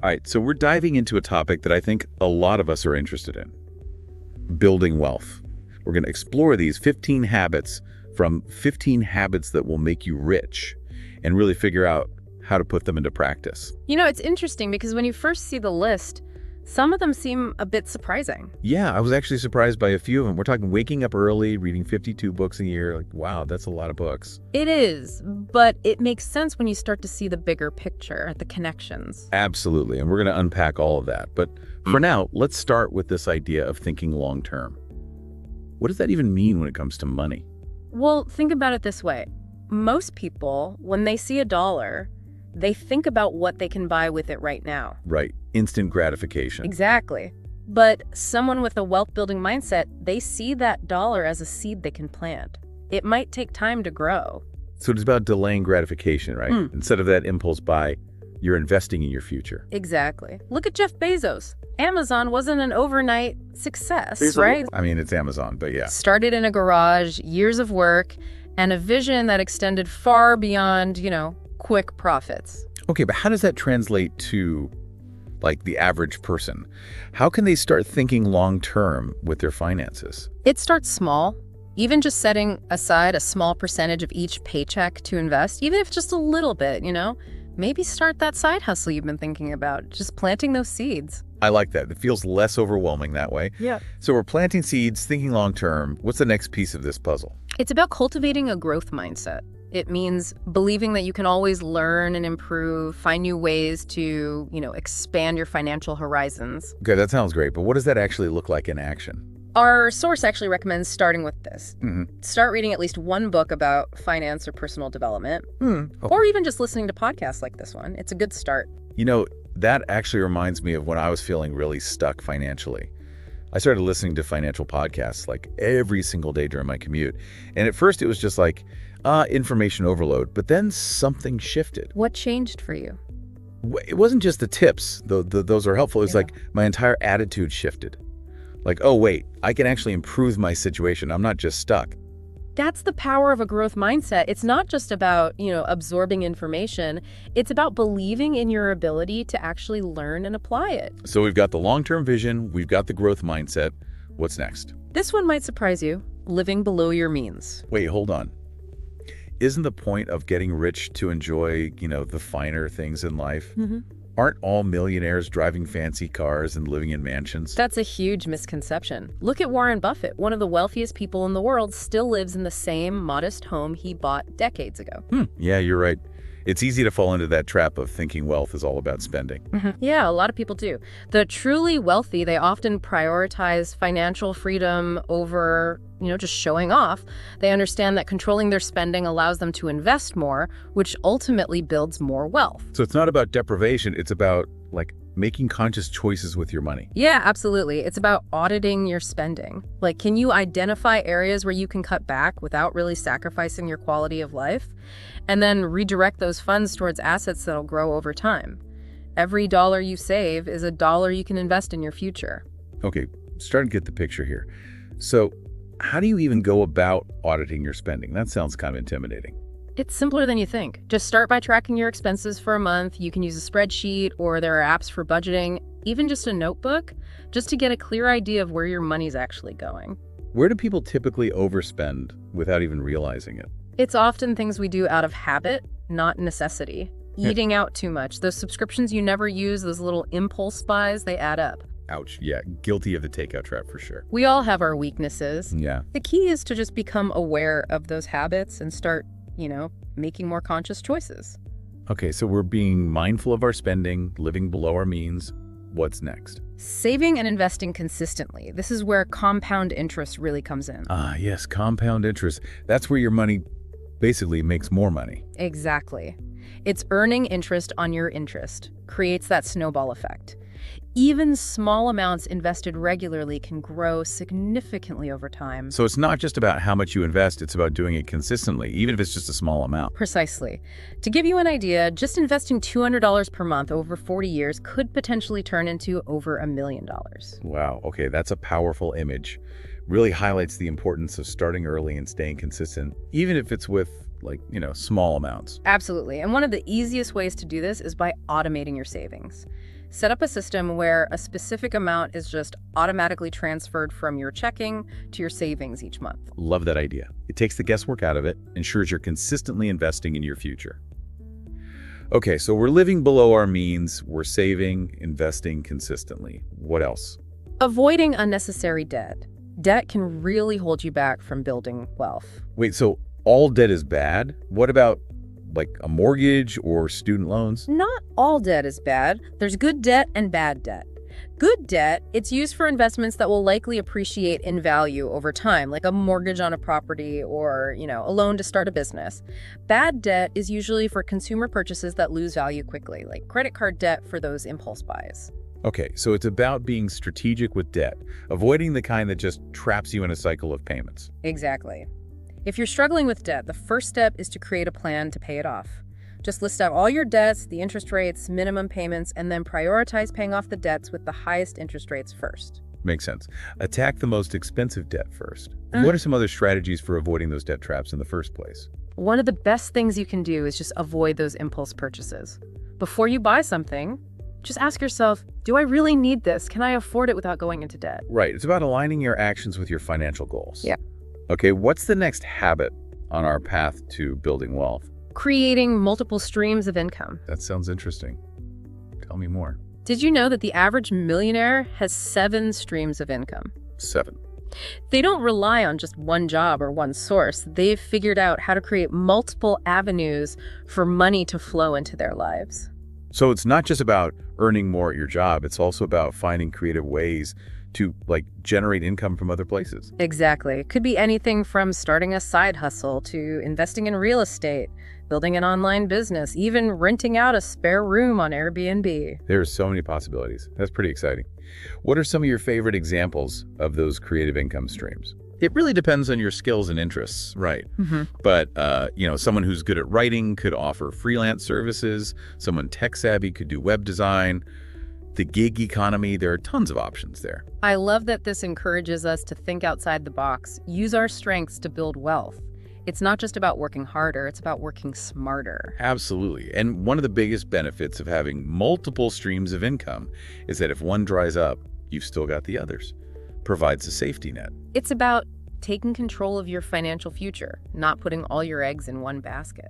All right, so we're diving into a topic that I think a lot of us are interested in, building wealth. We're going to explore these 15 habits from 15 habits that will make you rich and really figure out how to put them into practice. You know, it's interesting because when you first see the list, some of them seem a bit surprising. Yeah, I was actually surprised by a few of them. We're talking waking up early, reading 52 books a year. Like, wow, that's a lot of books. It is, but it makes sense when you start to see the bigger picture, the connections. Absolutely, and we're going to unpack all of that. But for now, let's start with this idea of thinking long term. What does that even mean when it comes to money? Well, think about it this way. Most people, when they see $1, they think about what they can buy with it right now. Right, instant gratification. Exactly. But someone with a wealth-building mindset, they see that dollar as a seed they can plant. It might take time to grow. So it's about delaying gratification, right? Instead of that impulse buy, you're investing in your future. Exactly. Look at Jeff Bezos. Amazon wasn't an overnight success, right? I mean, it's Amazon, but yeah. Started in a garage, years of work, and a vision that extended far beyond, quick profits. Okay, but how does that translate to, like, the average person? How can they start thinking long-term with their finances? It starts small. Even just setting aside a small percentage of each paycheck to invest, even if just a little bit, maybe start that side hustle you've been thinking about, just planting those seeds. I like that. It feels less overwhelming that way. Yeah. So we're planting seeds, thinking long-term. What's the next piece of this puzzle? It's about cultivating a growth mindset. It means believing that you can always learn and improve, find new ways to, expand your financial horizons. Okay, that sounds great, but what does that actually look like in action? Our source actually recommends starting with this. Start reading at least one book about finance or personal development, or even just listening to podcasts like this one. It's a good start. That actually reminds me of when I was feeling really stuck financially. I started listening to financial podcasts like every single day during my commute. And at first it was just like information overload, but then something shifted. What changed for you? It wasn't just the tips, though those are helpful. It was like my entire attitude shifted. Like, oh, wait, I can actually improve my situation. I'm not just stuck. That's the power of a growth mindset. It's not just about, absorbing information. It's about believing in your ability to actually learn and apply it. So we've got the long-term vision. We've got the growth mindset. What's next? This one might surprise you. Living below your means. Wait, hold on. Isn't the point of getting rich to enjoy, the finer things in life? Aren't all millionaires driving fancy cars and living in mansions? That's a huge misconception. Look at Warren Buffett. One of the wealthiest people in the world still lives in the same modest home he bought decades ago. Yeah, you're right. It's easy to fall into that trap of thinking wealth is all about spending. Yeah, a lot of people do. The truly wealthy, they often prioritize financial freedom over, just showing off. They understand that controlling their spending allows them to invest more, which ultimately builds more wealth. So it's not about deprivation. It's about, making conscious choices with your money. Yeah, absolutely. It's about auditing your spending. Can you identify areas where you can cut back without really sacrificing your quality of life? And then redirect those funds towards assets that'll grow over time. Every dollar you save is a dollar you can invest in your future. Okay, starting to get the picture here. So how do you even go about auditing your spending? That sounds kind of intimidating. It's simpler than you think. Just start by tracking your expenses for a month. You can use a spreadsheet, or there are apps for budgeting, even just a notebook, just to get a clear idea of where your money's actually going. Where do people typically overspend without even realizing it? It's often things we do out of habit, not necessity. Eating out too much, those subscriptions you never use, those little impulse buys, they add up. Ouch. Yeah, guilty of the takeout trap for sure. We all have our weaknesses. Yeah. The key is to just become aware of those habits and start, making more conscious choices. Okay, so we're being mindful of our spending, living below our means. What's next? Saving and investing consistently. This is where compound interest really comes in. Ah, yes, compound interest. That's where your money basically makes more money. Exactly. It's earning interest on your interest, creates that snowball effect. Even small amounts invested regularly can grow significantly over time. So it's not just about how much you invest, it's about doing it consistently, even if it's just a small amount. Precisely. To give you an idea, just investing $200 per month over 40 years could potentially turn into over $1 million. Wow, okay, that's a powerful image. Really highlights the importance of starting early and staying consistent, even if it's with small amounts. Absolutely. And one of the easiest ways to do this is by automating your savings. Set up a system where a specific amount is just automatically transferred from your checking to your savings each month. Love that idea. It takes the guesswork out of it, ensures you're consistently investing in your future. Okay, so we're living below our means, we're saving, investing consistently. What else? Avoiding unnecessary debt. Debt can really hold you back from building wealth. Wait, so all debt is bad? What about like a mortgage or student loans? Not all debt is bad. There's good debt and bad debt. Good debt, it's used for investments that will likely appreciate in value over time, like a mortgage on a property or, a loan to start a business. Bad debt is usually for consumer purchases that lose value quickly, like credit card debt for those impulse buys. Okay, so it's about being strategic with debt, avoiding the kind that just traps you in a cycle of payments. Exactly. If you're struggling with debt, the first step is to create a plan to pay it off. Just list out all your debts, the interest rates, minimum payments, and then prioritize paying off the debts with the highest interest rates first. Makes sense. Attack the most expensive debt first. What are some other strategies for avoiding those debt traps in the first place? One of the best things you can do is just avoid those impulse purchases. Before you buy something, just ask yourself, do I really need this? Can I afford it without going into debt? Right. It's about aligning your actions with your financial goals. Yeah. Okay, what's the next habit on our path to building wealth? Creating multiple streams of income. That sounds interesting. Tell me more. Did you know that the average millionaire has 7 streams of income? 7. They don't rely on just one job or one source. They've figured out how to create multiple avenues for money to flow into their lives. So it's not just about earning more at your job, it's also about finding creative ways to generate income from other places. Exactly. It could be anything from starting a side hustle to investing in real estate, building an online business, even renting out a spare room on Airbnb. There's so many possibilities. That's pretty exciting. What are some of your favorite examples of those creative income streams? It really depends on your skills and interests, right? But, someone who's good at writing could offer freelance services. Someone tech-savvy could do web design. The gig economy, there are tons of options there. I love that this encourages us to think outside the box, use our strengths to build wealth. It's not just about working harder, it's about working smarter. Absolutely. And one of the biggest benefits of having multiple streams of income is that if one dries up, you've still got the others. Provides a safety net. It's about taking control of your financial future, not putting all your eggs in one basket.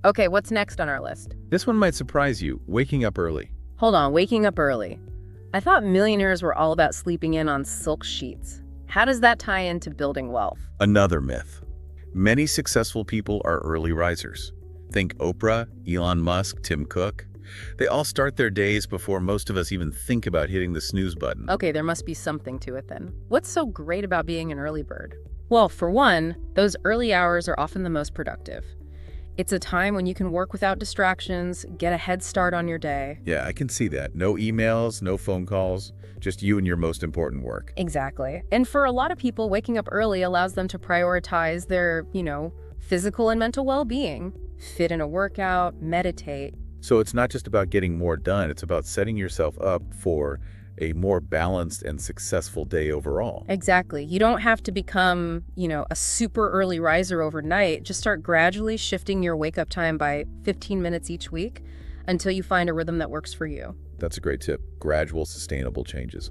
Okay, what's next on our list? This one might surprise you, waking up early. Hold on, waking up early. I thought millionaires were all about sleeping in on silk sheets. How does that tie into building wealth? Another myth. Many successful people are early risers. Think Oprah, Elon Musk, Tim Cook. They all start their days before most of us even think about hitting the snooze button. Okay, there must be something to it then. What's so great about being an early bird? Well, for one, those early hours are often the most productive. It's a time when you can work without distractions, get a head start on your day. Yeah, I can see that. No emails, no phone calls, just you and your most important work. Exactly. And for a lot of people, waking up early allows them to prioritize their, physical and mental well-being, fit in a workout, meditate. So it's not just about getting more done, it's about setting yourself up for a more balanced and successful day overall. Exactly. You don't have to become, a super early riser overnight. Just start gradually shifting your wake-up time by 15 minutes each week until you find a rhythm that works for you. That's a great tip. Gradual, sustainable changes.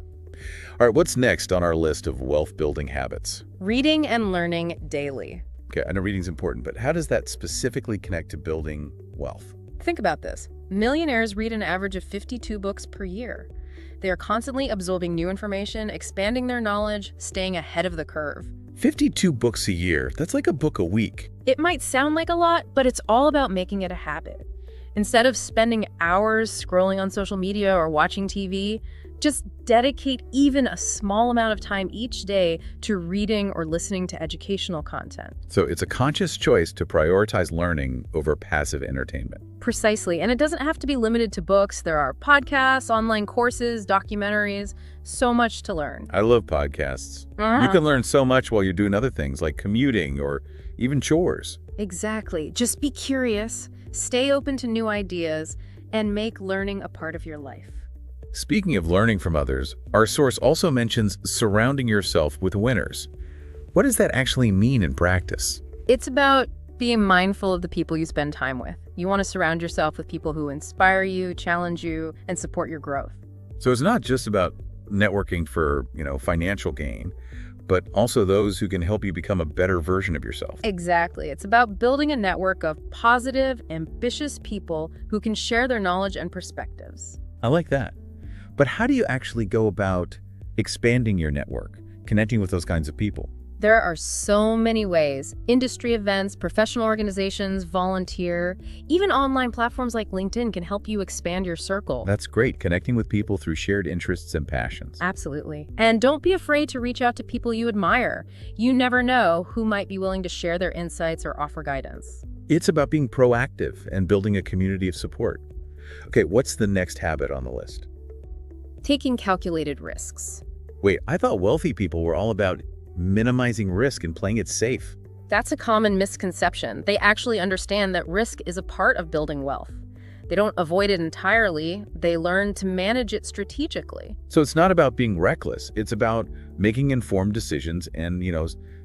All right, what's next on our list of wealth-building habits? Reading and learning daily. Okay, I know reading's important, but how does that specifically connect to building wealth? Think about this. Millionaires read an average of 52 books per year. They are constantly absorbing new information, expanding their knowledge, staying ahead of the curve. 52 books a year. That's like a book a week. It might sound like a lot, but it's all about making it a habit. Instead of spending hours scrolling on social media or watching TV, just dedicate even a small amount of time each day to reading or listening to educational content. So it's a conscious choice to prioritize learning over passive entertainment. Precisely. And it doesn't have to be limited to books. There are podcasts, online courses, documentaries, so much to learn. I love podcasts. You can learn so much while you're doing other things like commuting or even chores. Exactly. Just be curious, stay open to new ideas, and make learning a part of your life. Speaking of learning from others, our source also mentions surrounding yourself with winners. What does that actually mean in practice? It's about Being mindful of the people you spend time with. You want to surround yourself with people who inspire you, challenge you, and support your growth. So it's not just about networking for, financial gain, but also those who can help you become a better version of yourself. Exactly. It's about building a network of positive, ambitious people who can share their knowledge and perspectives. I like that. But how do you actually go about expanding your network, connecting with those kinds of people? There are so many ways. Industry events, professional organizations, volunteer, even online platforms like LinkedIn can help you expand your circle. That's great, connecting with people through shared interests and passions. Absolutely. And don't be afraid to reach out to people you admire. You never know who might be willing to share their insights or offer guidance. It's about being proactive and building a community of support. Okay, what's the next habit on the list? Taking calculated risks. Wait, I thought wealthy people were all about minimizing risk and playing it safe. That's a common misconception. They actually understand that risk is a part of building wealth. They don't avoid it entirely. They learn to manage it strategically. So it's not about being reckless. It's about making informed decisions and,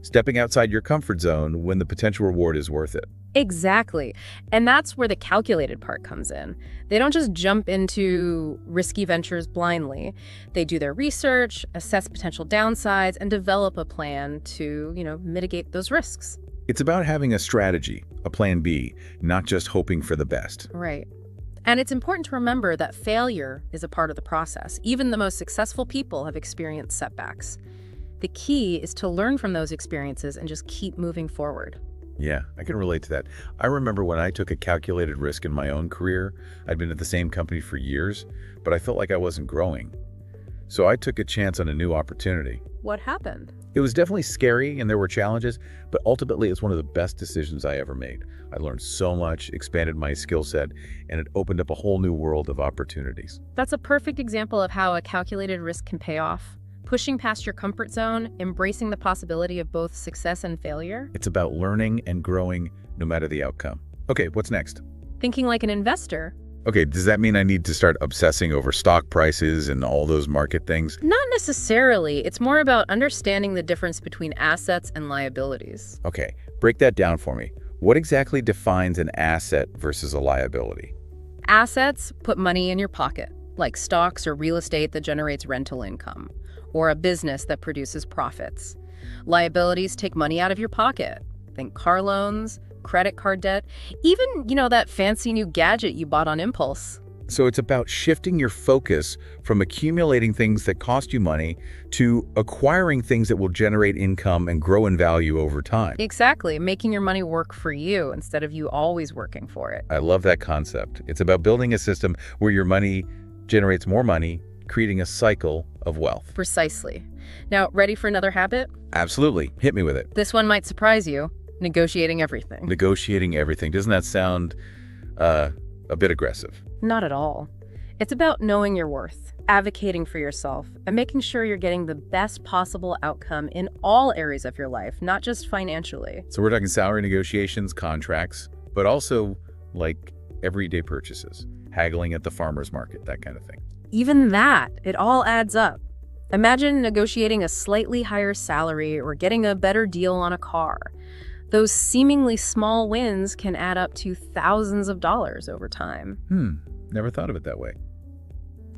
stepping outside your comfort zone when the potential reward is worth it. Exactly. And that's where the calculated part comes in. They don't just jump into risky ventures blindly. They do their research, assess potential downsides, and develop a plan to, mitigate those risks. It's about having a strategy, a plan B, not just hoping for the best. Right. And it's important to remember that failure is a part of the process. Even the most successful people have experienced setbacks. The key is to learn from those experiences and just keep moving forward. Yeah, I can relate to that. I remember when I took a calculated risk in my own career. I'd been at the same company for years, but I felt like I wasn't growing. So I took a chance on a new opportunity. What happened? It was definitely scary and there were challenges, but ultimately it's one of the best decisions I ever made. I learned so much, expanded my skill set, and it opened up a whole new world of opportunities. That's a perfect example of how a calculated risk can pay off. Pushing past your comfort zone, embracing the possibility of both success and failure. It's about learning and growing no matter the outcome. Okay, what's next? Thinking like an investor. Okay, does that mean I need to start obsessing over stock prices and all those market things? Not necessarily. It's more about understanding the difference between assets and liabilities. Okay, break that down for me. What exactly defines an asset versus a liability? Assets put money in your pocket, like stocks or real estate that generates rental income, or a business that produces profits. Liabilities take money out of your pocket. Think car loans, credit card debt, even, that fancy new gadget you bought on impulse. So it's about shifting your focus from accumulating things that cost you money to acquiring things that will generate income and grow in value over time. Exactly, making your money work for you instead of you always working for it. I love that concept. It's about building a system where your money generates more money, creating a cycle of wealth. Precisely. Now, ready for another habit? Absolutely. Hit me with it. This one might surprise you. Negotiating everything. Negotiating everything. Doesn't that sound a bit aggressive? Not at all. It's about knowing your worth, advocating for yourself, and making sure you're getting the best possible outcome in all areas of your life, not just financially. So we're talking salary negotiations, contracts, but also like everyday purchases, haggling at the farmer's market, that kind of thing. Even that, it all adds up. Imagine negotiating a slightly higher salary or getting a better deal on a car. Those seemingly small wins can add up to thousands of dollars over time. Never thought of it that way.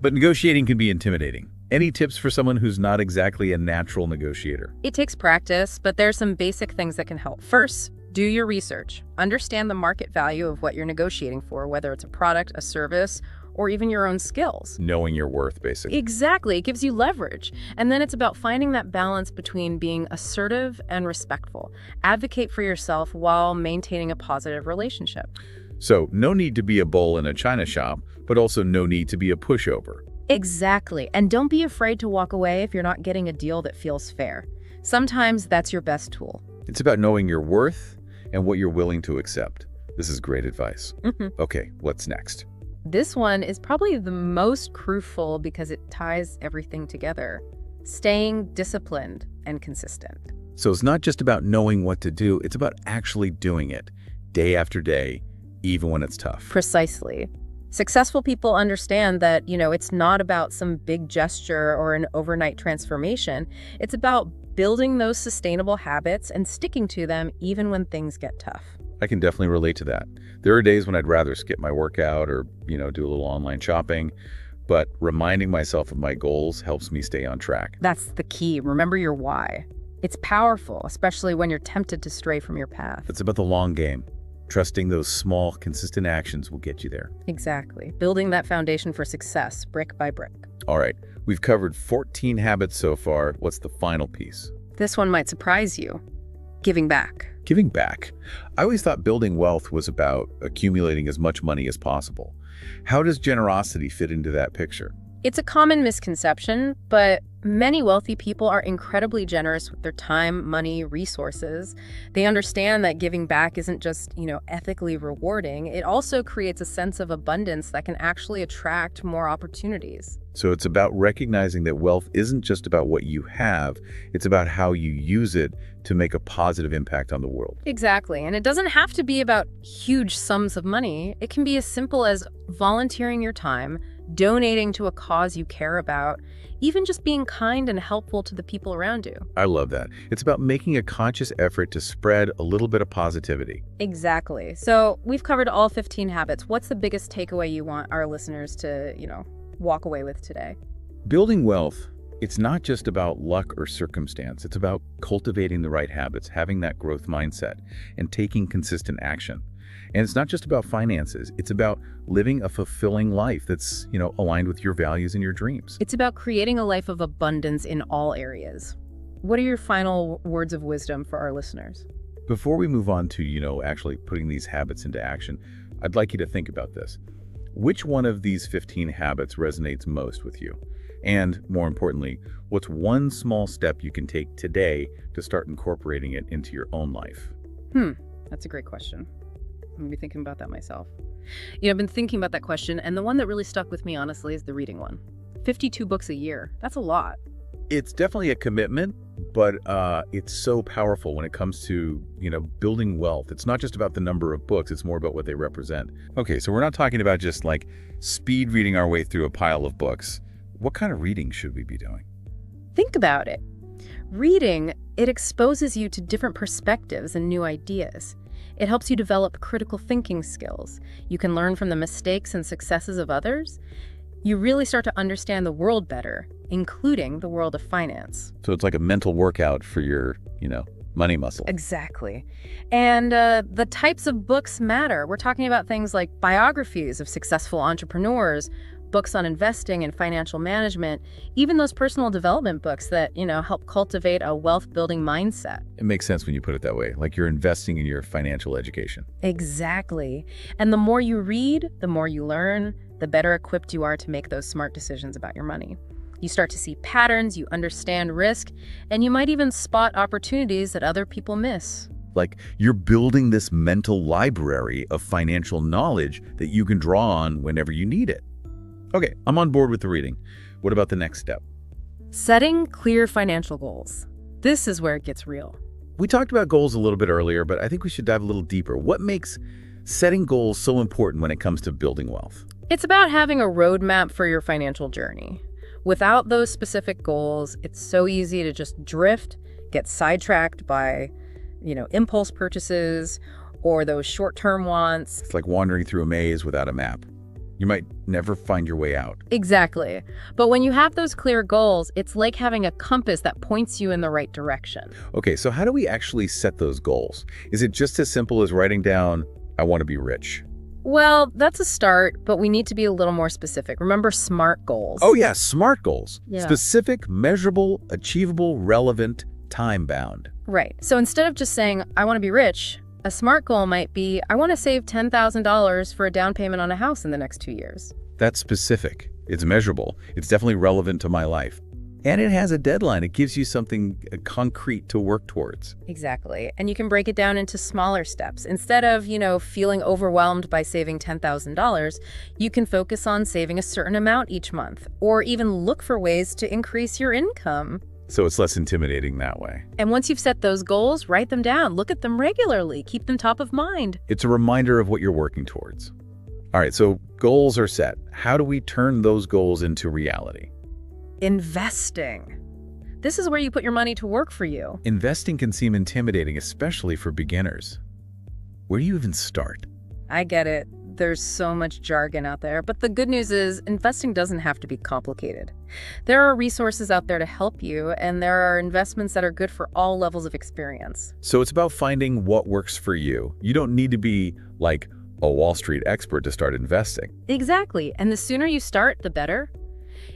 But negotiating can be intimidating. Any tips for someone who's not exactly a natural negotiator? It takes practice, but there's some basic things that can help. First, do your research. Understand the market value of what you're negotiating for, whether it's a product, a service, or even your own skills. Knowing your worth, basically. Exactly. It gives you leverage. And then it's about finding that balance between being assertive and respectful. Advocate for yourself while maintaining a positive relationship. So, no need to be a bull in a china shop, but also no need to be a pushover. Exactly. And don't be afraid to walk away if you're not getting a deal that feels fair. Sometimes that's your best tool. It's about knowing your worth and what you're willing to accept. This is great advice. Okay, what's next? This one is probably the most crucial because it ties everything together. Staying disciplined and consistent. So it's not just about knowing what to do, it's about actually doing it day after day, even when it's tough. Precisely. Successful people understand that, it's not about some big gesture or an overnight transformation. It's about building those sustainable habits and sticking to them even when things get tough. I can definitely relate to that. There are days when I'd rather skip my workout or, do a little online shopping, but reminding myself of my goals helps me stay on track. That's the key. Remember your why. It's powerful, especially when you're tempted to stray from your path. It's about the long game. Trusting those small, consistent actions will get you there. Exactly. Building that foundation for success, brick by brick. All right, we've covered 14 habits so far. What's the final piece? This one might surprise you. Giving back. Giving back. I always thought building wealth was about accumulating as much money as possible. How does generosity fit into that picture? It's a common misconception, but many wealthy people are incredibly generous with their time, money, resources. They understand that giving back isn't just, ethically rewarding. It also creates a sense of abundance that can actually attract more opportunities. So it's about recognizing that wealth isn't just about what you have, it's about how you use it to make a positive impact on the world. Exactly. And it doesn't have to be about huge sums of money. It can be as simple as volunteering your time, donating to a cause you care about, even just being kind and helpful to the people around you. I love that. It's about making a conscious effort to spread a little bit of positivity. Exactly. So we've covered all 15 habits. What's the biggest takeaway you want our listeners to, walk away with today? Building wealth, it's not just about luck or circumstance. It's about cultivating the right habits, having that growth mindset, and taking consistent action. And it's not just about finances. It's about living a fulfilling life that's, aligned with your values and your dreams. It's about creating a life of abundance in all areas. What are your final words of wisdom for our listeners? Before we move on to, actually putting these habits into action, I'd like you to think about this. Which one of these 15 habits resonates most with you? And more importantly, what's one small step you can take today to start incorporating it into your own life? That's a great question. I'm going to be thinking about that myself. I've been thinking about that question, and the one that really stuck with me, honestly, is the reading one. 52 books a year. That's a lot. It's definitely a commitment, but it's so powerful when it comes to, building wealth. It's not just about the number of books, it's more about what they represent. Okay, so we're not talking about just like speed reading our way through a pile of books. What kind of reading should we be doing? Think about it. Reading, it exposes you to different perspectives and new ideas. It helps you develop critical thinking skills. You can learn from the mistakes and successes of others. You really start to understand the world better, including the world of finance. So it's like a mental workout for your, money muscle. Exactly. And the types of books matter. We're talking about things like biographies of successful entrepreneurs, books on investing and financial management, even those personal development books that, help cultivate a wealth-building mindset. It makes sense when you put it that way, like you're investing in your financial education. Exactly. And the more you read, the more you learn, the better equipped you are to make those smart decisions about your money. You start to see patterns, you understand risk, and you might even spot opportunities that other people miss. Like you're building this mental library of financial knowledge that you can draw on whenever you need it. Okay, I'm on board with the reading. What about the next step? Setting clear financial goals. This is where it gets real. We talked about goals a little bit earlier, but I think we should dive a little deeper. What makes setting goals so important when it comes to building wealth? It's about having a roadmap for your financial journey. Without those specific goals, it's so easy to just drift, get sidetracked by, impulse purchases or those short-term wants. It's like wandering through a maze without a map. You might never find your way out. Exactly. But when you have those clear goals, it's like having a compass that points you in the right direction. Okay, so how do we actually set those goals? Is it just as simple as writing down, I want to be rich? Well, that's a start, but we need to be a little more specific. Remember SMART goals. Oh yeah, SMART goals. Yeah. Specific, measurable, achievable, relevant, time-bound. Right. So instead of just saying, I want to be rich, a SMART goal might be, I want to save $10,000 for a down payment on a house in the next 2 years. That's specific. It's measurable. It's definitely relevant to my life. And it has a deadline. It gives you something concrete to work towards. Exactly. And you can break it down into smaller steps. Instead of, feeling overwhelmed by saving $10,000, you can focus on saving a certain amount each month, or even look for ways to increase your income. So it's less intimidating that way. And once you've set those goals, write them down, look at them regularly, keep them top of mind. It's a reminder of what you're working towards. All right, so goals are set. How do we turn those goals into reality? Investing. This is where you put your money to work for you. Investing can seem intimidating, especially for beginners. Where do you even start? I get it. There's so much jargon out there, but the good news is investing doesn't have to be complicated. There are resources out there to help you, and there are investments that are good for all levels of experience. So it's about finding what works for you. You don't need to be like a Wall Street expert to start investing. Exactly, and the sooner you start, the better.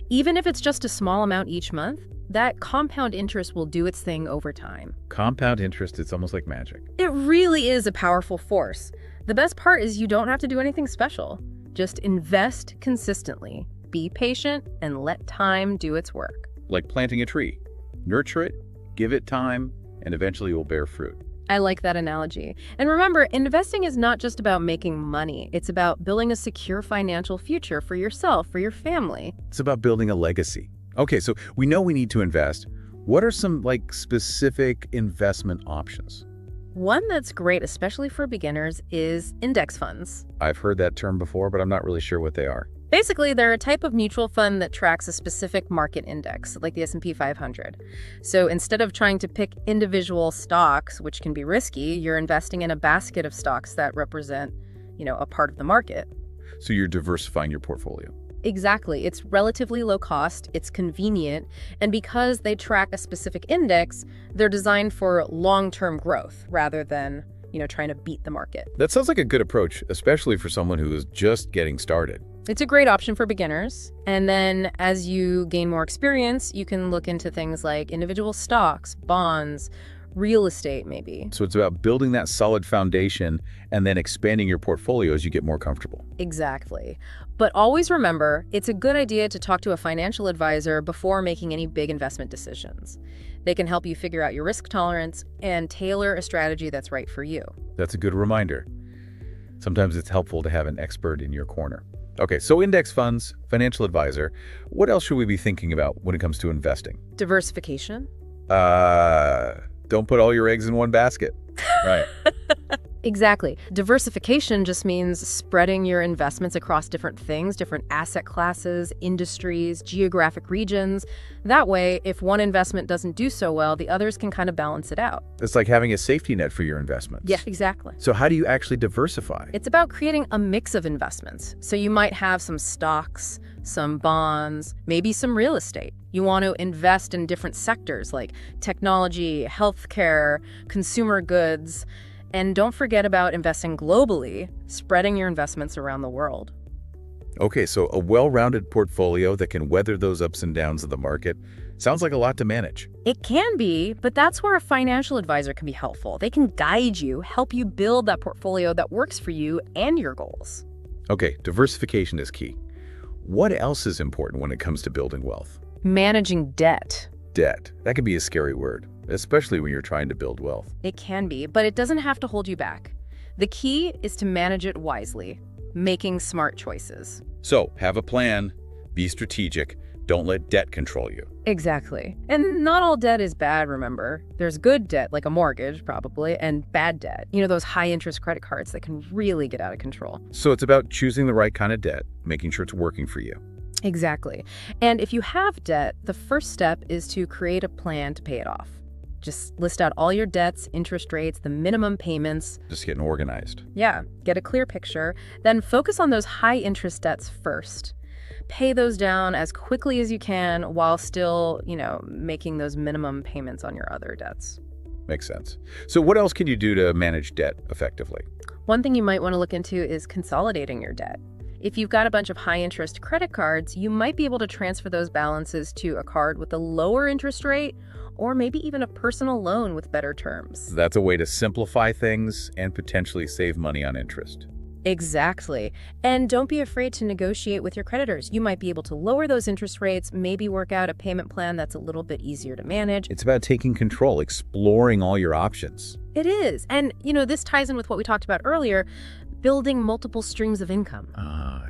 Even if it's just a small amount each month, that compound interest will do its thing over time. Compound interest, it's almost like magic. It really is a powerful force. The best part is you don't have to do anything special. Just invest consistently, be patient, and let time do its work. Like planting a tree. Nurture it, give it time, and eventually it will bear fruit. I like that analogy. And remember, investing is not just about making money. It's about building a secure financial future for yourself, for your family. It's about building a legacy. Okay, so we know we need to invest. What are some specific investment options? One that's great, especially for beginners, is index funds. I've heard that term before, but I'm not really sure what they are. Basically, they're a type of mutual fund that tracks a specific market index, like the S&P 500. So instead of trying to pick individual stocks, which can be risky, you're investing in a basket of stocks that represent, a part of the market. So you're diversifying your portfolio. Exactly. It's relatively low cost, it's convenient, and because they track a specific index, they're designed for long-term growth rather than, trying to beat the market. That sounds like a good approach, especially for someone who is just getting started. It's a great option for beginners. And then as you gain more experience, you can look into things like individual stocks, bonds, real estate maybe. So it's about building that solid foundation and then expanding your portfolio as you get more comfortable. Exactly. But always remember, it's a good idea to talk to a financial advisor before making any big investment decisions. They can help you figure out your risk tolerance and tailor a strategy that's right for you. That's a good reminder. Sometimes it's helpful to have an expert in your corner. Okay, so index funds, financial advisor. What else should we be thinking about when it comes to investing? Diversification? Don't put all your eggs in one basket. Right. Exactly. Diversification just means spreading your investments across different things, different asset classes, industries, geographic regions. That way, if one investment doesn't do so well, the others can kind of balance it out. It's like having a safety net for your investments. Yeah, exactly. So how do you actually diversify? It's about creating a mix of investments. So you might have some stocks, some bonds, maybe some real estate. You want to invest in different sectors like technology, healthcare, consumer goods. And don't forget about investing globally, spreading your investments around the world. Okay, so a well-rounded portfolio that can weather those ups and downs of the market sounds like a lot to manage. It can be, but that's where a financial advisor can be helpful. They can guide you, help you build that portfolio that works for you and your goals. Okay, diversification is key. What else is important when it comes to building wealth? Managing debt. Debt. That can be a scary word, especially when you're trying to build wealth. It can be, but it doesn't have to hold you back. The key is to manage it wisely, making smart choices. So, have a plan, be strategic, don't let debt control you. Exactly. And not all debt is bad, remember. There's good debt, like a mortgage, probably, and bad debt. Those high-interest credit cards that can really get out of control. So it's about choosing the right kind of debt, making sure it's working for you. Exactly. And if you have debt, the first step is to create a plan to pay it off. Just list out all your debts, interest rates, the minimum payments. Just getting organized. Yeah, get a clear picture. Then focus on those high-interest debts first. Pay those down as quickly as you can while still, making those minimum payments on your other debts. Makes sense. So what else can you do to manage debt effectively? One thing you might want to look into is consolidating your debt. If you've got a bunch of high-interest credit cards, you might be able to transfer those balances to a card with a lower interest rate or maybe even a personal loan with better terms. That's a way to simplify things and potentially save money on interest. Exactly. And don't be afraid to negotiate with your creditors. You might be able to lower those interest rates, maybe work out a payment plan that's a little bit easier to manage. It's about taking control, exploring all your options. It is. And, this ties in with what we talked about earlier, building multiple streams of income.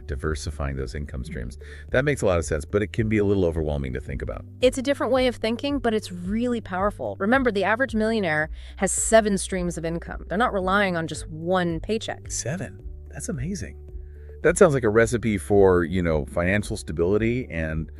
Diversifying those income streams. That makes a lot of sense, but it can be a little overwhelming to think about. It's a different way of thinking, but it's really powerful. Remember, the average millionaire has 7 streams of income. They're not relying on just one paycheck. 7? That's amazing. That sounds like a recipe for, financial stability and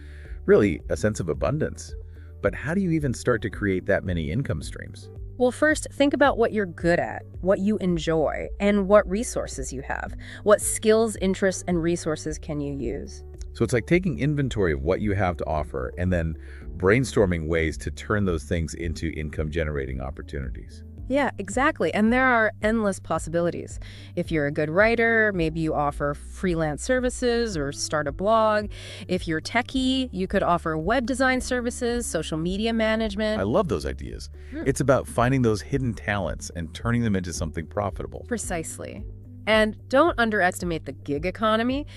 really a sense of abundance. But how do you even start to create that many income streams? Well, first, think about what you're good at, what you enjoy, and what resources you have. What skills, interests, and resources can you use? So it's like taking inventory of what you have to offer and then brainstorming ways to turn those things into income-generating opportunities. Yeah, exactly. And there are endless possibilities. If you're a good writer, maybe you offer freelance services or start a blog. If you're techie, you could offer web design services, social media management. I love those ideas. It's about finding those hidden talents and turning them into something profitable. Precisely. And don't underestimate the gig economy.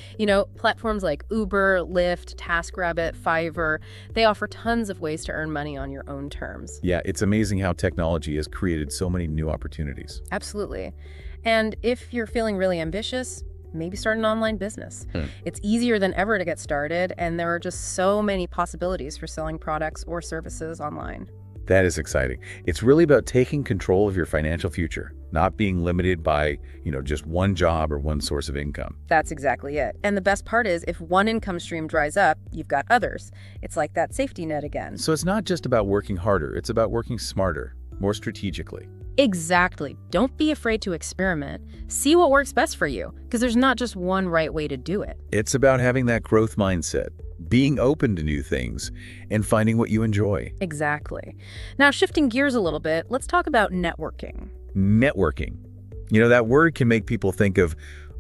Platforms like Uber, Lyft, TaskRabbit, Fiverr, they offer tons of ways to earn money on your own terms. Yeah, it's amazing how technology has created so many new opportunities. Absolutely. And if you're feeling really ambitious, maybe start an online business. It's easier than ever to get started, and there are just so many possibilities for selling products or services online. That is exciting. It's really about taking control of your financial future, not being limited by, just one job or one source of income. That's exactly it. And the best part is, if one income stream dries up, you've got others. It's like that safety net again. So it's not just about working harder, it's about working smarter, more strategically. Exactly. Don't be afraid to experiment. See what works best for you, because there's not just one right way to do it. It's about having that growth mindset, being open to new things, and finding what you enjoy. Exactly. Now, shifting gears a little bit, let's talk about networking. Networking. That word can make people think of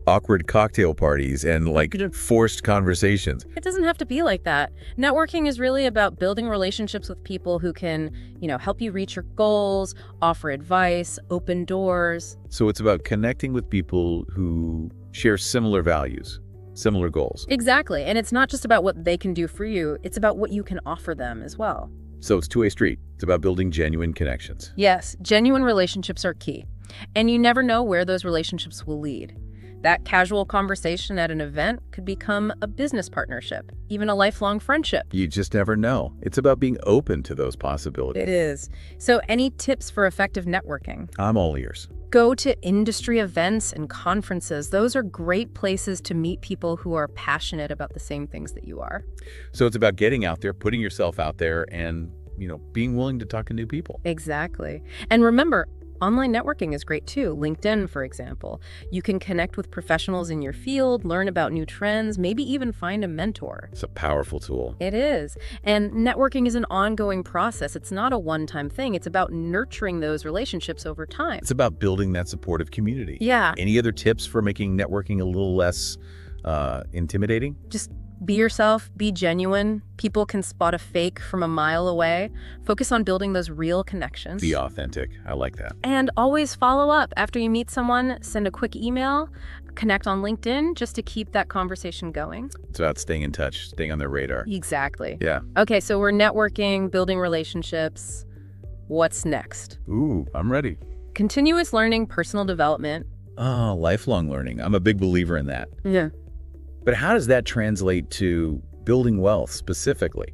awkward cocktail parties and forced conversations. It doesn't have to be like that. Networking is really about building relationships with people who can, help you reach your goals, offer advice, open doors. So it's about connecting with people who share similar values, similar goals. Exactly. And it's not just about what they can do for you, it's about what you can offer them as well. So it's two-way street. It's about building genuine connections. Yes, genuine relationships are key. And you never know where those relationships will lead. That casual conversation at an event could become a business partnership, even a lifelong friendship. You just never know. It's about being open to those possibilities. It is. So any tips for effective networking? I'm all ears. Go to industry events and conferences. Those are great places to meet people who are passionate about the same things that you are. So it's about getting out there, putting yourself out there, and, being willing to talk to new people. Exactly. And remember, online networking is great too. LinkedIn, for example. You can connect with professionals in your field, learn about new trends, maybe even find a mentor. It's a powerful tool. It is. And networking is an ongoing process. It's not a one-time thing. It's about nurturing those relationships over time. It's about building that supportive community. Yeah. Any other tips for making networking a little less intimidating? Just be yourself, be genuine. People can spot a fake from a mile away. Focus on building those real connections. Be authentic. I like that. And always follow up. After you meet someone, send a quick email, connect on LinkedIn just to keep that conversation going. It's about staying in touch, staying on their radar. Exactly. Yeah. Okay, so we're networking, building relationships. What's next? Ooh, I'm ready. Continuous learning, personal development. Oh, lifelong learning. I'm a big believer in that. Yeah. But how does that translate to building wealth specifically?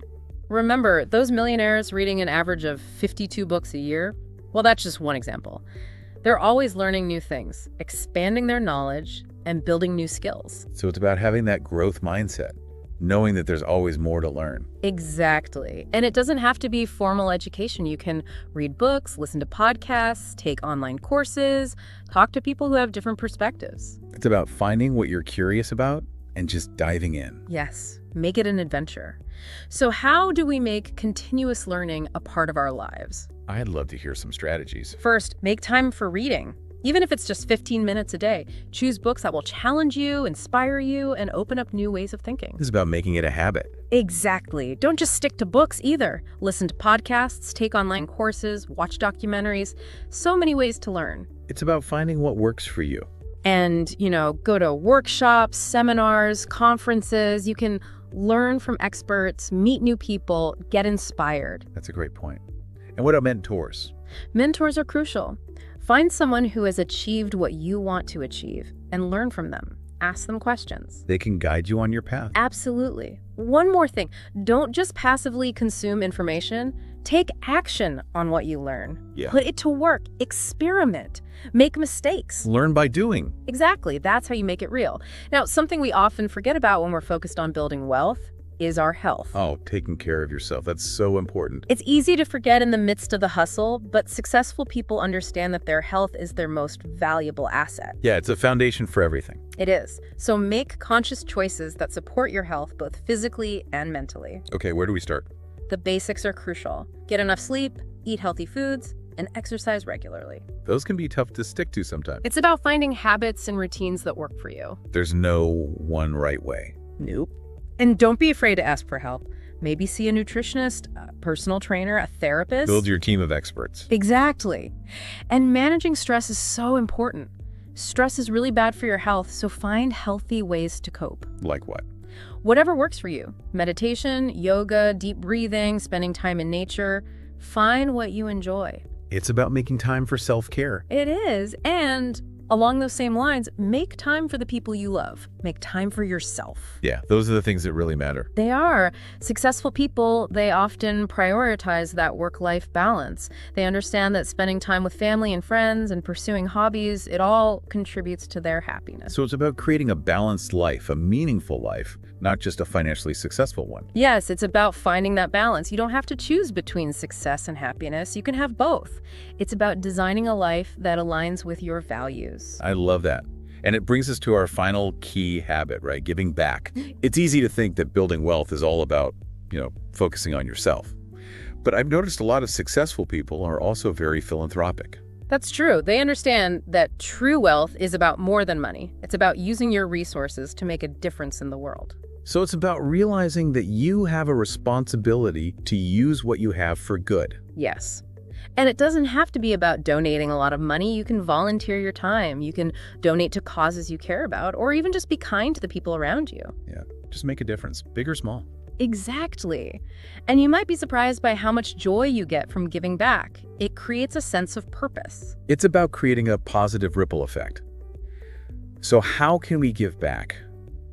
Remember, those millionaires reading an average of 52 books a year? Well, that's just one example. They're always learning new things, expanding their knowledge, and building new skills. So it's about having that growth mindset, knowing that there's always more to learn. Exactly. And it doesn't have to be formal education. You can read books, listen to podcasts, take online courses, talk to people who have different perspectives. It's about finding what you're curious about and just diving in. Yes, make it an adventure. So how do we make continuous learning a part of our lives? I'd love to hear some strategies. First, make time for reading. Even if it's just 15 minutes a day, choose books that will challenge you, inspire you, and open up new ways of thinking. This is about making it a habit. Exactly. Don't just stick to books either. Listen to podcasts, take online courses, watch documentaries. So many ways to learn. It's about finding what works for you. And, go to workshops, seminars, conferences. You can learn from experts, meet new people, get inspired. That's a great point. And what about mentors? Mentors are crucial. Find someone who has achieved what you want to achieve and learn from them. Ask them questions. They can guide you on your path. Absolutely. One more thing. Don't just passively consume information. Take action on what you learn. Yeah. Put it to work. Experiment. Make mistakes. Learn by doing. Exactly. That's how you make it real. Now, something we often forget about when we're focused on building wealth, is our health. Oh, taking care of yourself. That's so important. It's easy to forget in the midst of the hustle, but successful people understand that their health is their most valuable asset. Yeah, it's a foundation for everything. It is. So make conscious choices that support your health both physically and mentally. Okay, where do we start? The basics are crucial. Get enough sleep, eat healthy foods, and exercise regularly. Those can be tough to stick to sometimes. It's about finding habits and routines that work for you. There's no one right way. Nope. And don't be afraid to ask for help. Maybe see a nutritionist, a personal trainer, a therapist. Build your team of experts. Exactly. And managing stress is so important. Stress is really bad for your health, so find healthy ways to cope. Like what? Whatever works for you. Meditation, yoga, deep breathing, spending time in nature. Find what you enjoy. It's about making time for self-care. It is. And along those same lines, make time for the people you love. Make time for yourself. Yeah, those are the things that really matter. They are. Successful people, they often prioritize that work-life balance. They understand that spending time with family and friends and pursuing hobbies, it all contributes to their happiness. So it's about creating a balanced life, a meaningful life, not just a financially successful one. Yes, it's about finding that balance. You don't have to choose between success and happiness. You can have both. It's about designing a life that aligns with your values. I love that. And it brings us to our final key habit, right? Giving back. It's easy to think that building wealth is all about, focusing on yourself. But I've noticed a lot of successful people are also very philanthropic. That's true. They understand that true wealth is about more than money. It's about using your resources to make a difference in the world. So it's about realizing that you have a responsibility to use what you have for good. Yes. And it doesn't have to be about donating a lot of money. You can volunteer your time. You can donate to causes you care about, or even just be kind to the people around you. Yeah, just make a difference, big or small. Exactly. And you might be surprised by how much joy you get from giving back. It creates a sense of purpose. It's about creating a positive ripple effect. So how can we give back?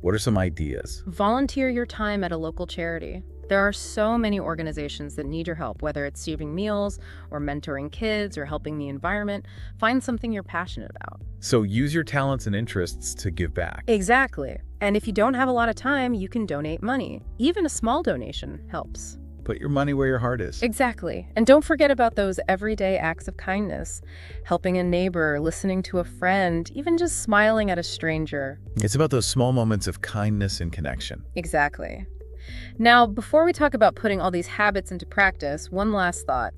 What are some ideas? Volunteer your time at a local charity. There are so many organizations that need your help, whether it's serving meals or mentoring kids or helping the environment. Find something you're passionate about. So use your talents and interests to give back. Exactly. And if you don't have a lot of time, you can donate money. Even a small donation helps. Put your money where your heart is. Exactly. And don't forget about those everyday acts of kindness. Helping a neighbor, listening to a friend, even just smiling at a stranger. It's about those small moments of kindness and connection. Exactly. Now, before we talk about putting all these habits into practice, one last thought.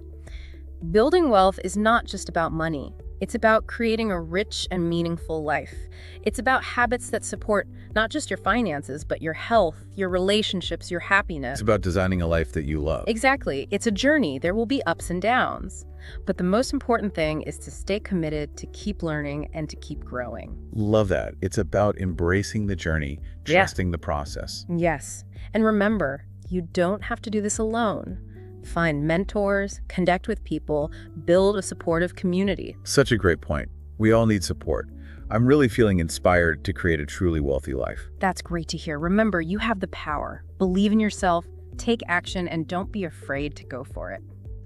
Building wealth is not just about money. It's about creating a rich and meaningful life. It's about habits that support not just your finances, but your health, your relationships, your happiness. It's about designing a life that you love. Exactly. It's a journey. There will be ups and downs. But the most important thing is to stay committed, to keep learning, and to keep growing. Love that. It's about embracing the journey, trusting the process. Yes. And remember, you don't have to do this alone. Find mentors, connect with people, build a supportive community. Such a great point. We all need support. I'm really feeling inspired to create a truly wealthy life. That's great to hear. Remember, you have the power. Believe in yourself, take action, and don't be afraid to go for it.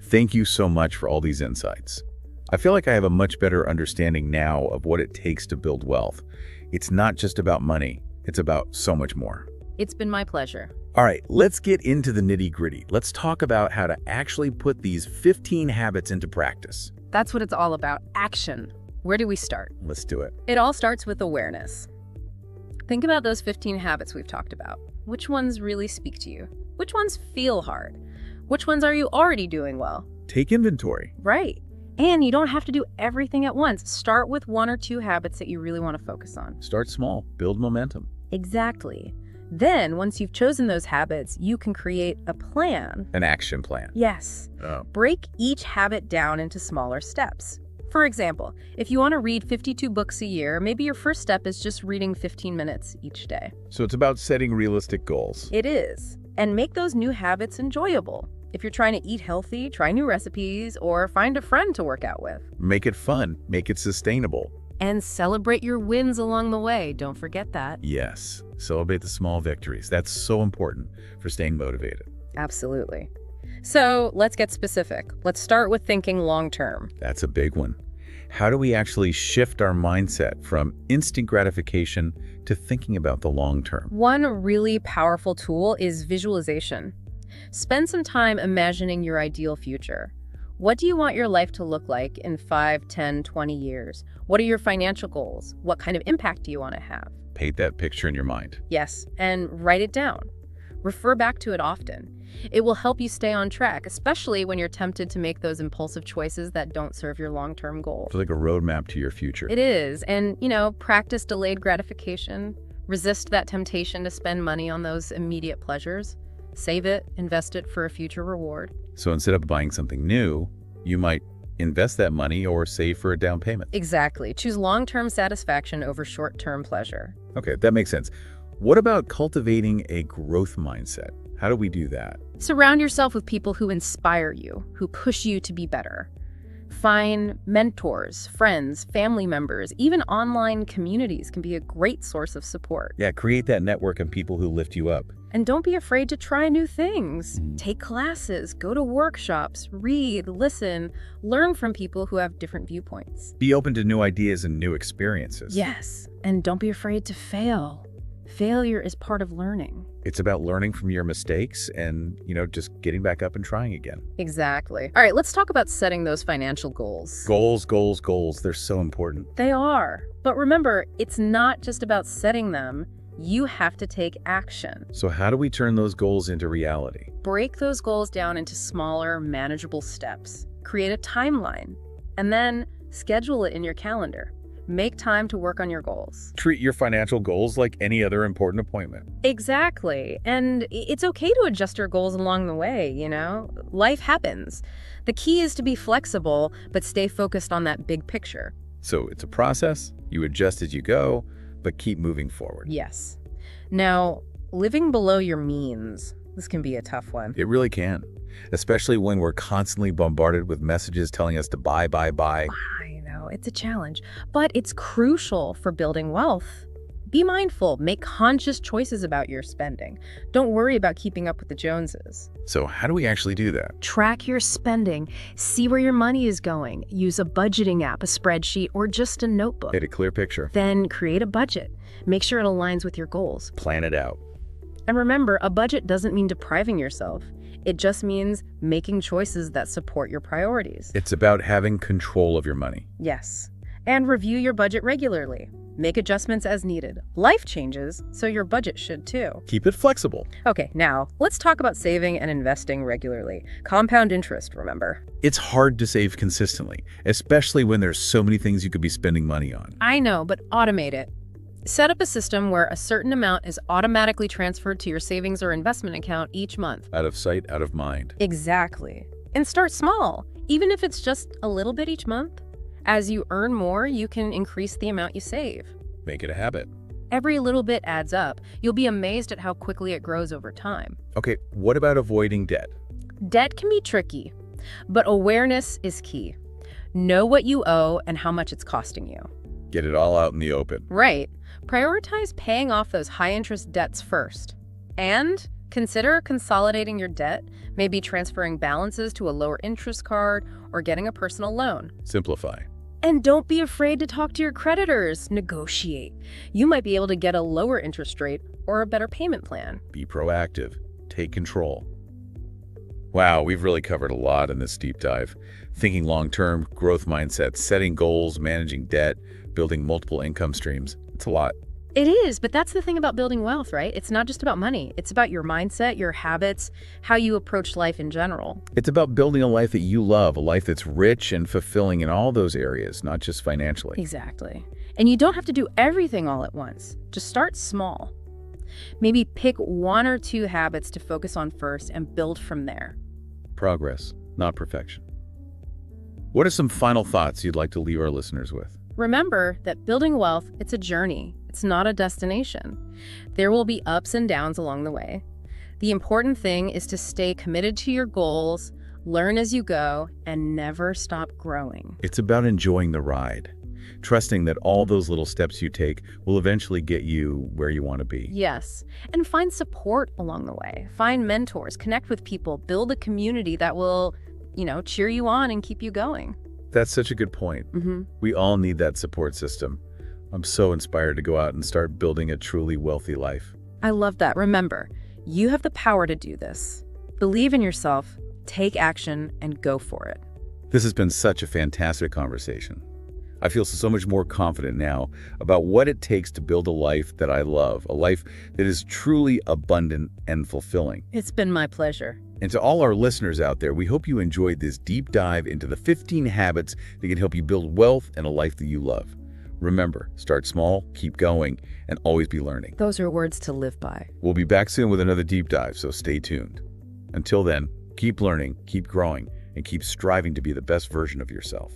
Thank you so much for all these insights. I feel like I have a much better understanding now of what it takes to build wealth. It's not just about money. It's about so much more. It's been my pleasure. All right, let's get into the nitty-gritty. Let's talk about how to actually put these 15 habits into practice. That's what it's all about, action. Where do we start? Let's do it. It all starts with awareness. Think about those 15 habits we've talked about. Which ones really speak to you? Which ones feel hard? Which ones are you already doing well? Take inventory. Right. And you don't have to do everything at once. Start with 1 or 2 habits that you really want to focus on. Start small, build momentum. Exactly. Then, once you've chosen those habits, you can create a plan. An action plan. Yes. Oh. Break each habit down into smaller steps. For example, if you want to read 52 books a year, maybe your first step is just reading 15 minutes each day. So it's about setting realistic goals. It is. And make those new habits enjoyable. If you're trying to eat healthy, try new recipes, or find a friend to work out with. Make it fun. Make it sustainable. And celebrate your wins along the way. Don't forget that. Yes. Celebrate the small victories. That's so important for staying motivated. Absolutely. So let's get specific. Let's start with thinking long-term. That's a big one. How do we actually shift our mindset from instant gratification to thinking about the long term? One really powerful tool is visualization. Spend some time imagining your ideal future. What do you want your life to look like in 5, 10, 20 years? What are your financial goals? What kind of impact do you want to have? Paint that picture in your mind. Yes, and write it down. Refer back to it often. It will help you stay on track, especially when you're tempted to make those impulsive choices that don't serve your long-term goals. It's like a roadmap to your future. It is, and, practice delayed gratification. Resist that temptation to spend money on those immediate pleasures. Save it, invest it for a future reward. So instead of buying something new, you might invest that money or save for a down payment. Exactly. Choose long-term satisfaction over short-term pleasure. Okay, that makes sense. What about cultivating a growth mindset? How do we do that? Surround yourself with people who inspire you, who push you to be better. Find mentors, friends, family members, even online communities can be a great source of support. Yeah, create that network of people who lift you up. And don't be afraid to try new things. Take classes, go to workshops, read, listen, learn from people who have different viewpoints. Be open to new ideas and new experiences. Yes, and don't be afraid to fail. Failure is part of learning. It's about learning from your mistakes and, just getting back up and trying again. Exactly. All right, let's talk about setting those financial goals. Goals, goals, goals. They're so important. They are. But remember, it's not just about setting them. You have to take action. So how do we turn those goals into reality? Break those goals down into smaller, manageable steps. Create a timeline, and then schedule it in your calendar. Make time to work on your goals. Treat your financial goals like any other important appointment. Exactly. And it's okay to adjust your goals along the way, Life happens. The key is to be flexible, but stay focused on that big picture. So it's a process. You adjust as you go, but keep moving forward. Yes. Now, living below your means, this can be a tough one. It really can, especially when we're constantly bombarded with messages telling us to buy, buy, buy. I know, it's a challenge, but it's crucial for building wealth. Be mindful, make conscious choices about your spending. Don't worry about keeping up with the Joneses. So how do we actually do that? Track your spending, see where your money is going. Use a budgeting app, a spreadsheet, or just a notebook. Get a clear picture. Then create a budget. Make sure it aligns with your goals. Plan it out. And remember, a budget doesn't mean depriving yourself. It just means making choices that support your priorities. It's about having control of your money. Yes. And review your budget regularly. Make adjustments as needed. Life changes, so your budget should too. Keep it flexible. Okay, now let's talk about saving and investing regularly. Compound interest, remember? It's hard to save consistently, especially when there's so many things you could be spending money on. I know, but automate it. Set up a system where a certain amount is automatically transferred to your savings or investment account each month. Out of sight, out of mind. Exactly. And start small, even if it's just a little bit each month. As you earn more, you can increase the amount you save. Make it a habit. Every little bit adds up. You'll be amazed at how quickly it grows over time. Okay, what about avoiding debt? Debt can be tricky, but awareness is key. Know what you owe and how much it's costing you. Get it all out in the open. Right. Prioritize paying off those high-interest debts first. And consider consolidating your debt, maybe transferring balances to a lower interest card or getting a personal loan. Simplify. And don't be afraid to talk to your creditors. Negotiate. You might be able to get a lower interest rate or a better payment plan. Be proactive. Take control. Wow, we've really covered a lot in this deep dive. Thinking long-term, growth mindset, setting goals, managing debt, building multiple income streams. It's a lot. It is, but that's the thing about building wealth, right? It's not just about money. It's about your mindset, your habits, how you approach life in general. It's about building a life that you love, a life that's rich and fulfilling in all those areas, not just financially. Exactly. And you don't have to do everything all at once. Just start small. Maybe pick 1 or 2 habits to focus on first and build from there. Progress, not perfection. What are some final thoughts you'd like to leave our listeners with? Remember that building wealth, it's a journey. It's not a destination. There will be ups and downs along the way. The important thing is to stay committed to your goals, learn as you go, and never stop growing. It's about enjoying the ride, trusting that all those little steps you take will eventually get you where you want to be. Yes, and find support along the way. Find mentors, connect with people, build a community that will, cheer you on and keep you going. That's such a good point. We all need that support system. I'm so inspired to go out and start building a truly wealthy life. I love that. Remember, you have the power to do this. Believe in yourself, take action, and go for it. This has been such a fantastic conversation. I feel so much more confident now about what it takes to build a life that I love, a life that is truly abundant and fulfilling. It's been my pleasure. And to all our listeners out there, we hope you enjoyed this deep dive into the 15 habits that can help you build wealth and a life that you love. Remember, start small, keep going, and always be learning. Those are words to live by. We'll be back soon with another deep dive, so stay tuned. Until then, keep learning, keep growing, and keep striving to be the best version of yourself.